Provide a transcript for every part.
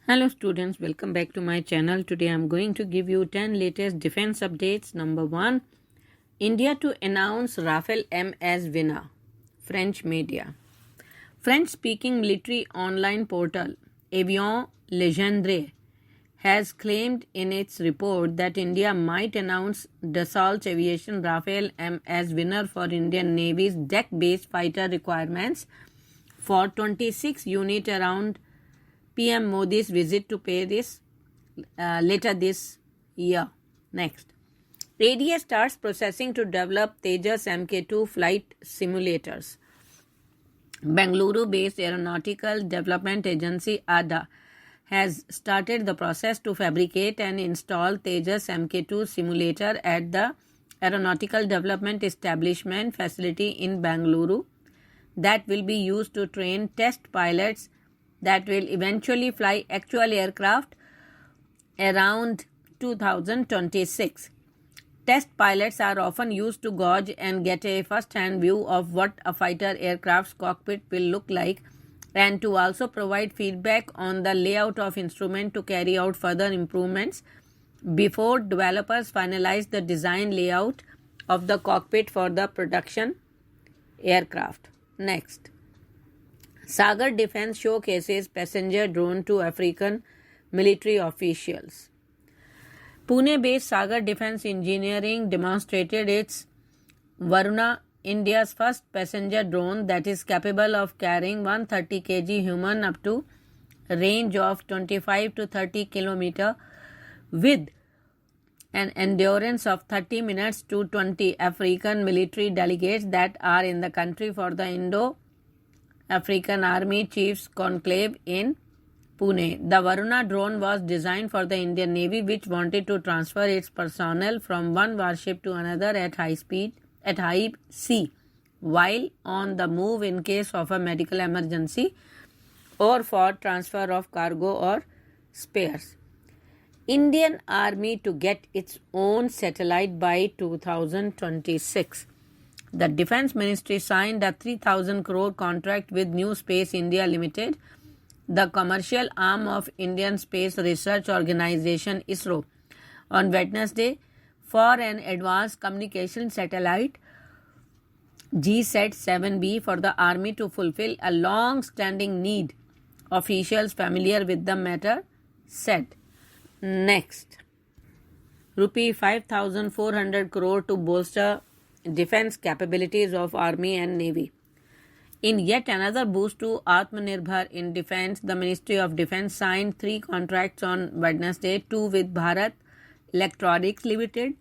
Hello students, welcome back to my channel. Today I am going to give you 10 latest defense updates. Number 1, India to announce Rafale M as winner. French media. French-speaking military online portal Avion Legendary has claimed in its report that India might announce Dassault Aviation Rafale M as winner for Indian Navy's deck-based fighter requirements for 26 units around PM Modi's visit to Paris later this year. Next, ADA starts processing to develop Tejas MK2 flight simulators. Bengaluru-based Aeronautical Development Agency ADA has started the process to fabricate and install Tejas MK2 simulator at the Aeronautical Development Establishment facility in Bengaluru that will be used to train test pilots that will eventually fly actual aircraft around 2026. Test pilots are often used to gauge and get a first-hand view of what a fighter aircraft's cockpit will look like and to also provide feedback on the layout of instrument to carry out further improvements before developers finalize the design layout of the cockpit for the production aircraft. Next, Sagar Defense showcases passenger drone to African military officials. Pune-based Sagar Defense Engineering demonstrated its Varuna, India's first passenger drone that is capable of carrying 130 kg human up to a range of 25 to 30 km with an endurance of 30 minutes to 20 African military delegates that are in the country for the Indo-African Army Chiefs Conclave in Pune. The Varuna drone was designed for the Indian Navy, which wanted to transfer its personnel from one warship to another at high sea, while on the move in case of a medical emergency or for transfer of cargo or spares. Indian Army to get its own satellite by 2026. The Defence Ministry signed a 3,000 crore contract with New Space India Limited, the commercial arm of Indian Space Research Organisation ISRO, on Wednesday for an advanced communication satellite GSAT-7B for the Army to fulfill a long-standing need, officials familiar with the matter said. Next, Rupee 5,400 crore to bolster defense capabilities of Army and Navy. In yet another boost to Atmanirbhar in defense, the Ministry of Defense signed 3 contracts on Wednesday, 2 with Bharat Electronics Limited,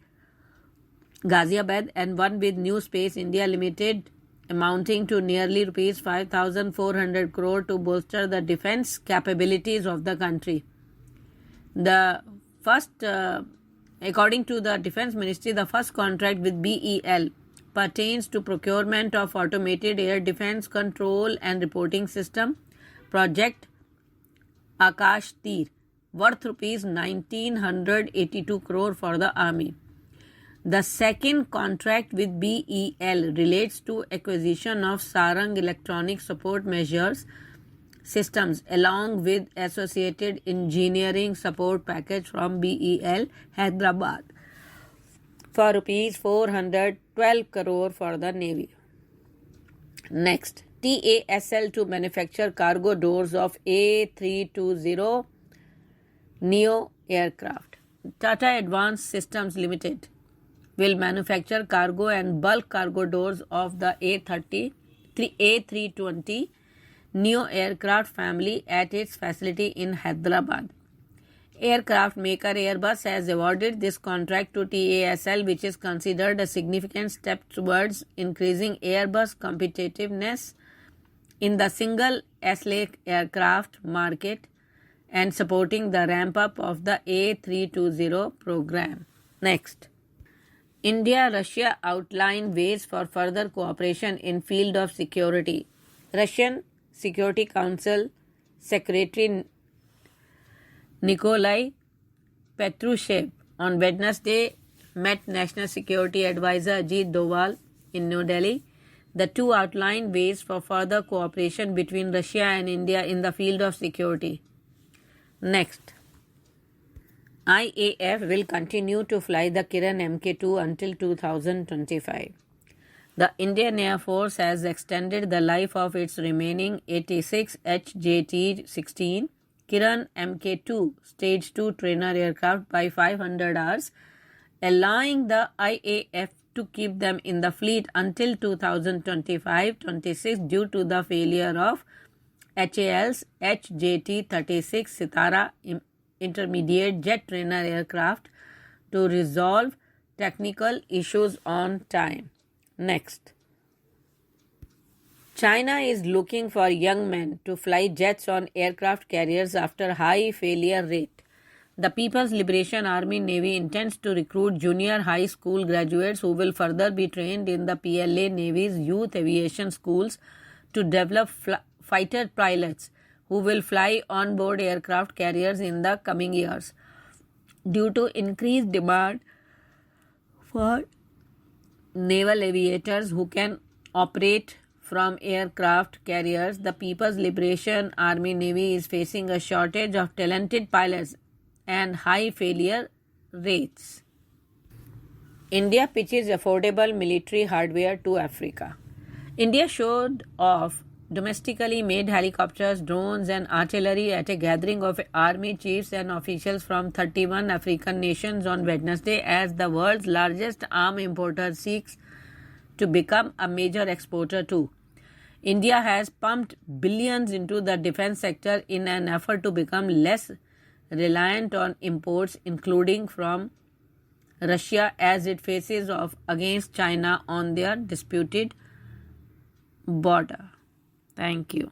Ghaziabad, and 1 with New Space India Limited, amounting to nearly Rs 5,400 crore to bolster the defense capabilities of the country. The first, according to the Defense Ministry, the first contract with BEL pertains to procurement of automated air defense control and reporting system project Akash Tir, worth Rs 1,982 crore for the Army. The second contract with BEL relates to acquisition of Sarang electronic support measures systems along with associated engineering support package from BEL Hyderabad for Rs 412 crore for the Navy. Next, TASL to manufacture cargo doors of A320 Neo Aircraft. Tata Advanced Systems Limited will manufacture cargo and bulk cargo doors of the A320 Neo Aircraft family at its facility in Hyderabad. Aircraft maker Airbus has awarded this contract to TASL, which is considered a significant step towards increasing Airbus competitiveness in the single SLA aircraft market and supporting the ramp-up of the A320 program. Next, India-Russia outline ways for further cooperation in field of security. Russian Security Council Secretary Nikolai Patrushev on Wednesday met National Security Advisor Ajit Doval in New Delhi. The two outlined ways for further cooperation between Russia and India in the field of security. Next, IAF will continue to fly the Kiran MK2 until 2025. The Indian Air Force has extended the life of its remaining 86 HJT-16 Kiran MK2 Stage 2 trainer aircraft by 500 hours, allowing the IAF to keep them in the fleet until 2025-26 due to the failure of HAL's HJT-36 Sitara intermediate jet trainer aircraft to resolve technical issues on time. Next, China is looking for young men to fly jets on aircraft carriers after high failure rate. The People's Liberation Army Navy intends to recruit junior high school graduates who will further be trained in the PLA Navy's youth aviation schools to develop fighter pilots who will fly on-board aircraft carriers in the coming years. Due to increased demand for naval aviators who can operate from aircraft carriers, the People's Liberation Army Navy is facing a shortage of talented pilots and high failure rates. India pitches affordable military hardware to Africa. India showed off domestically made helicopters, drones, and artillery at a gathering of army chiefs and officials from 31 African nations on Wednesday as the world's largest arms importer seeks to become a major exporter too. India has pumped billions into the defense sector in an effort to become less reliant on imports, including from Russia, as it faces off against China on their disputed border. Thank you.